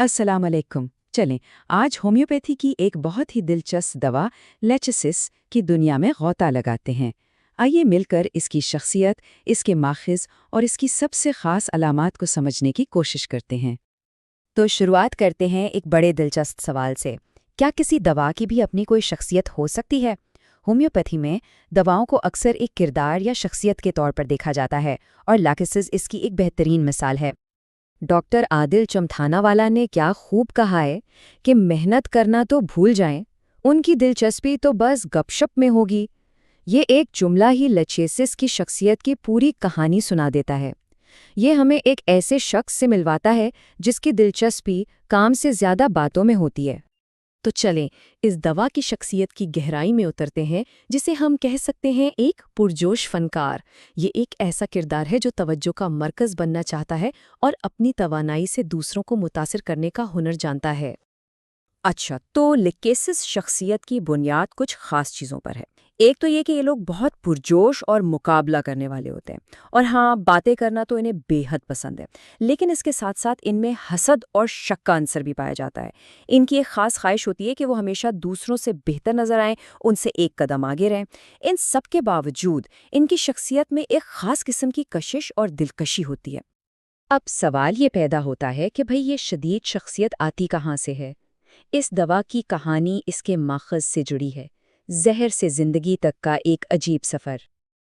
अस्सलाम अलैकुम। चलें, आज होम्योपैथी की एक बहुत ही दिलचस्प दवा लेचिसिस की दुनिया में गौता लगाते हैं। आइए मिलकर इसकी शख्सियत, इसके माखिज़ और इसकी सबसे ख़ास अलामात को समझने की कोशिश करते हैं। तो शुरुआत करते हैं एक बड़े दिलचस्प सवाल से। क्या किसी दवा की भी अपनी कोई शख्सियत हो सकती है? होम्योपैथी में दवाओं को अक्सर एक किरदार या शख्सियत के तौर पर देखा जाता है और लैकिसिस इसकी एक बेहतरीन मिसाल है। डॉक्टर आदिल चमथानावाला ने क्या खूब कहा है कि मेहनत करना तो भूल जाएं, उनकी दिलचस्पी तो बस गपशप में होगी। ये एक जुमला ही लेचिसिस की शख्सियत की पूरी कहानी सुना देता है। ये हमें एक ऐसे शख्स से मिलवाता है जिसकी दिलचस्पी काम से ज्यादा बातों में होती है। तो चलें इस दवा की शख्सियत की गहराई में उतरते हैं, जिसे हम कह सकते हैं एक पुरजोश फनकार। ये एक ऐसा किरदार है जो तवज्जो का मरकज़ बनना चाहता है और अपनी तवानाई से दूसरों को मुतासिर करने का हुनर जानता है। अच्छा, तो लेकेसिस शख्सियत की बुनियाद कुछ खास चीज़ों पर है। एक तो ये कि ये लोग बहुत पुरजोश और मुकाबला करने वाले होते हैं, और हाँ, बातें करना तो इन्हें बेहद पसंद है। लेकिन इसके साथ साथ इनमें हसद और शक का अंसर भी पाया जाता है। इनकी एक खास ख्वाहिश होती है कि वो हमेशा दूसरों से बेहतर नजर आएं, उनसे एक कदम आगे रहें। इन सब के बावजूद इनकी शख्सियत में एक खास किस्म की कशिश और दिलकशी होती है। अब सवाल ये पैदा होता है कि भाई ये शदीद शख्सियत आती कहाँ से है? इस दवा की कहानी इसके माखज़ से जुड़ी है, जहर से जिंदगी तक का एक अजीब सफ़र।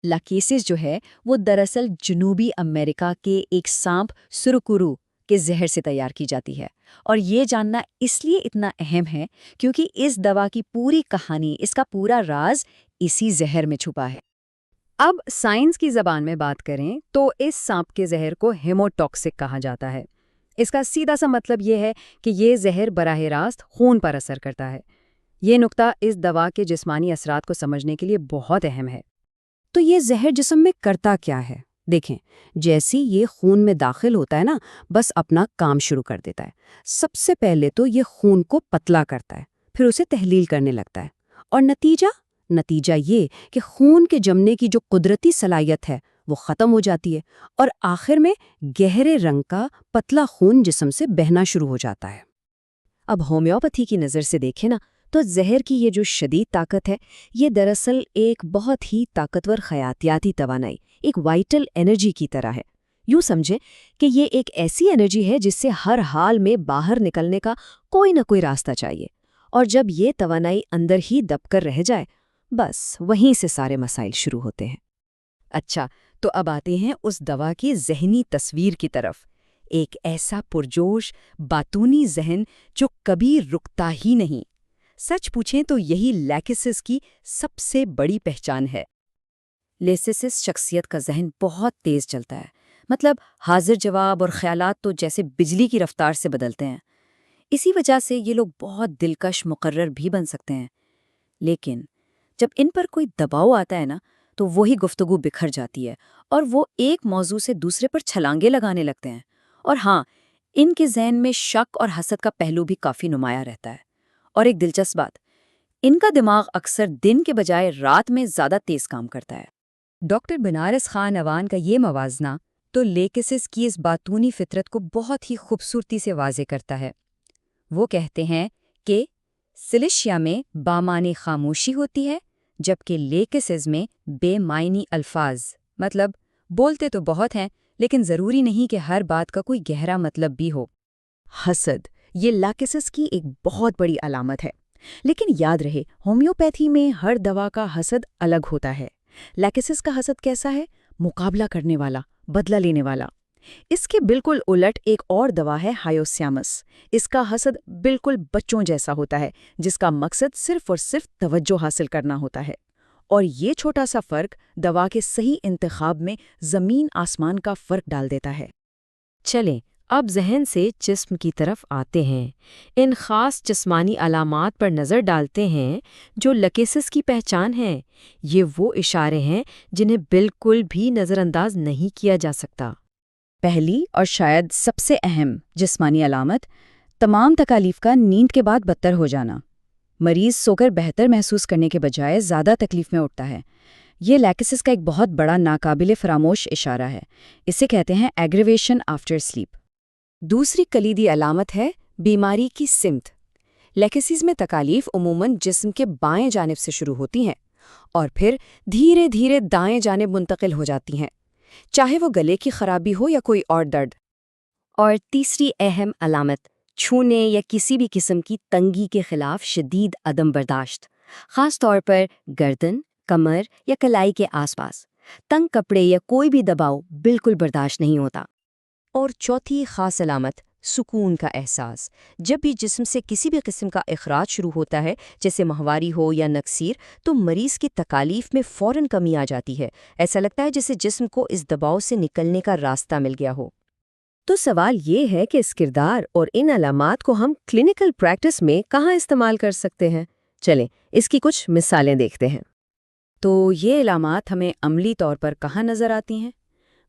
लाकेसिस जो है वो दरअसल जनूबी अमेरिका के एक सांप सुरुकुरु के जहर से तैयार की जाती है, और ये जानना इसलिए इतना अहम है क्योंकि इस दवा की पूरी कहानी, इसका पूरा राज इसी जहर में छुपा है। अब साइंस की ज़बान में बात करें तो इस सांप के जहर को हेमोटॉक्सिक कहा जाता है। इसका सीधा सा मतलब ये है कि ये जहर बराह रास्त खून पर असर करता है। ये नुक्ता इस दवा के जिस्मानी असरात को समझने के लिए बहुत अहम है। तो ये जहर जिस्म में करता क्या है? देखें, जैसे ये खून में दाखिल होता है ना, बस अपना काम शुरू कर देता है। सबसे पहले तो ये खून को पतला करता है, फिर उसे तहलील करने लगता है, और नतीजा ये कि खून के जमने की जो कुदरती सलाहियत है वो ख़त्म हो जाती है, और आखिर में गहरे रंग का पतला खून जिस्म से बहना शुरू हो जाता है। अब होम्योपैथी की नज़र से देखें ना, तो जहर की ये जो शदीद ताकत है, ये दरअसल एक बहुत ही ताकतवर खयातियाती तवानाई, एक वाइटल एनर्जी की तरह है। यूँ समझें कि ये एक ऐसी एनर्जी है जिससे हर हाल में बाहर निकलने का कोई ना कोई रास्ता चाहिए, और जब ये तवानाई अंदर ही दबकर रह जाए, बस वहीं से सारे मसाइल शुरू होते हैं। अच्छा, तो अब आते हैं उस दवा की ज़हनी तस्वीर की तरफ। एक ऐसा पुरजोश, बातूनी ज़हन जो कभी रुकता ही नहीं। सच पूछें तो यही लैकिसिस की सबसे बड़ी पहचान है। लेसिसिस शख्सियत का ज़हन बहुत तेज़ चलता है, मतलब हाजिर जवाब और ख्यालात तो जैसे बिजली की रफ्तार से बदलते हैं। इसी वजह से ये लोग बहुत दिलकश मुकर्रर भी बन सकते हैं। लेकिन जब इन पर कोई दबाव आता है ना, तो वही गुफ्तगू बिखर जाती है, और वो एक मौजू से दूसरे पर छलांगे लगाने लगते हैं। और हाँ, इनके ज़हन में शक और हसद का पहलू भी काफ़ी नुमाया रहता है। और एक दिलचस्प बात, इनका दिमाग अक्सर दिन के बजाय रात में ज़्यादा तेज़ काम करता है। डॉक्टर बनारस खान अवान का ये मवाजना तो लेकिसिस की इस बातूनी फितरत को बहुत ही खूबसूरती से वाज़े करता है। वो कहते हैं कि सिलिशिया में बामानी खामोशी होती है, जबकि लेकिसिस में बेमायनी अल्फाज, मतलब बोलते तो बहुत हैं लेकिन ज़रूरी नहीं कि हर बात का कोई गहरा मतलब भी हो। हसद, ये लैकिसिस की एक बहुत बड़ी अलामत है। लेकिन याद रहे, होम्योपैथी में हर दवा का हसद अलग होता है। लैकिसिस का हसद कैसा है? मुकाबला करने वाला, बदला लेने वाला। इसके बिल्कुल उलट एक और दवा है हायोस्यामस। इसका हसद बिल्कुल बच्चों जैसा होता है, जिसका मकसद सिर्फ और सिर्फ तवज्जो हासिल करना होता है। और ये छोटा सा फर्क दवा के सही इंतखाब में ज़मीन आसमान का फर्क डाल देता है। चलें, अब ज़हन से जिस्म की तरफ आते हैं। इन ख़ास जिस्मानी अलामात पर नज़र डालते हैं जो लकेसिस की पहचान है। ये वो इशारे हैं जिन्हें बिल्कुल भी नज़रअंदाज नहीं किया जा सकता। पहली और शायद सबसे अहम जिस्मानी अलामत, तमाम तकालीफ का नींद के बाद बदतर हो जाना। मरीज़ सोकर बेहतर महसूस करने के बजाय ज़्यादा तकलीफ में उठता है। ये लैकिसिस का एक बहुत बड़ा नाकाबिले फरामोश इशारा है। इसे कहते हैं एग्रीवेशन आफ्टर स्लीप। दूसरी कलीदी अलामत है بیماری کی سمت۔ لیکسیز میں تکالیف عموماً جسم کے بائیں جانب سے شروع ہوتی ہیں اور پھر دھیرے دھیرے دائیں جانب منتقل ہو جاتی ہیں، چاہے وہ گلے کی خرابی ہو یا کوئی اور درد۔ اور تیسری اہم علامت چھونے یا کسی بھی قسم کی تنگی کے خلاف شدید عدم برداشت، خاص طور پر گردن، کمر یا کلائی کے آس پاس تنگ کپڑے یا کوئی بھی دباؤ بالکل برداشت نہیں ہوتا۔ اور چوتھی خاص علامت سکون کا احساس۔ جب بھی جسم سے کسی بھی قسم کا اخراج شروع ہوتا ہے، جیسے ماہواری ہو یا نکسیر، تو مریض کی تکالیف میں فوراً کمی آ جاتی ہے۔ ایسا لگتا ہے جیسے جسم کو اس دباؤ سے نکلنے کا راستہ مل گیا ہو۔ تو سوال یہ ہے کہ اس کردار اور ان علامات کو ہم کلینکل پریکٹس میں کہاں استعمال کر سکتے ہیں؟ چلیں اس کی کچھ مثالیں دیکھتے ہیں۔ تو یہ علامات ہمیں عملی طور پر کہاں نظر آتی ہیں؟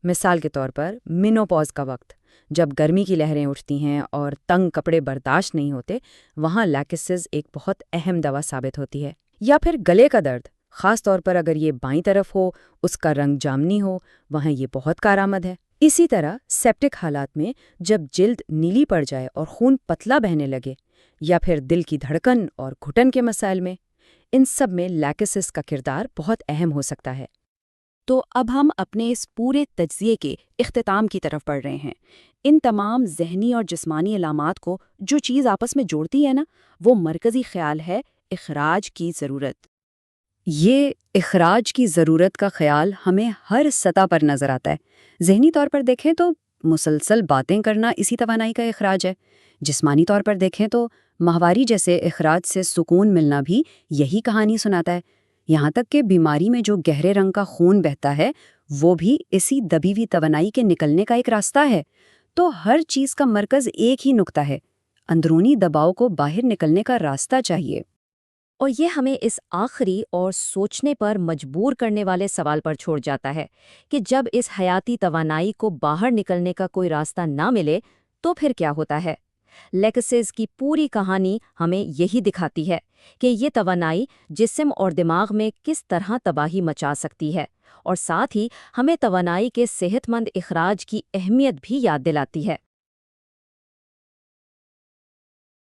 مثال کے طور پر مینوپاز کا وقت، جب گرمی کی لہریں اٹھتی ہیں اور تنگ کپڑے برداشت نہیں ہوتے، وہاں لیکسز ایک بہت اہم دوا ثابت ہوتی ہے۔ یا پھر گلے کا درد، خاص طور پر اگر یہ بائیں طرف ہو، اس کا رنگ جامنی ہو، وہاں یہ بہت کارآمد ہے۔ اسی طرح سیپٹک حالات میں جب جلد نیلی پڑ جائے اور خون پتلا بہنے لگے، یا پھر دل کی دھڑکن اور گھٹن کے مسائل میں، ان سب میں لیکسز کا کردار بہت اہم ہو سکتا ہے۔ تو اب ہم اپنے اس پورے تجزیے کے اختتام کی طرف بڑھ رہے ہیں۔ ان تمام ذہنی اور جسمانی علامات کو جو چیز آپس میں جوڑتی ہے نا، وہ مرکزی خیال ہے اخراج کی ضرورت۔ یہ اخراج کی ضرورت کا خیال ہمیں ہر سطح پر نظر آتا ہے۔ ذہنی طور پر دیکھیں تو مسلسل باتیں کرنا اسی توانائی کا اخراج ہے۔ جسمانی طور پر دیکھیں تو ماہواری جیسے اخراج سے سکون ملنا بھی یہی کہانی سناتا ہے۔ یہاں تک کہ بیماری میں جو گہرے رنگ کا خون بہتا ہے، وہ بھی اسی دبی ہوئی توانائی کے نکلنے کا ایک راستہ ہے۔ تو ہر چیز کا مرکز ایک ہی نقطہ ہے، اندرونی دباؤ کو باہر نکلنے کا راستہ چاہیے۔ اور یہ ہمیں اس آخری اور سوچنے پر مجبور کرنے والے سوال پر چھوڑ جاتا ہے کہ جب اس حیاتی توانائی کو باہر نکلنے کا کوئی راستہ نہ ملے تو پھر کیا ہوتا ہے؟ لیکسز کی پوری کہانی ہمیں یہی دکھاتی ہے کہ یہ توانائی جسم اور دماغ میں کس طرح تباہی مچا سکتی ہے، اور ساتھ ہی ہمیں توانائی کے صحت مند اخراج کی اہمیت بھی یاد دلاتی ہے۔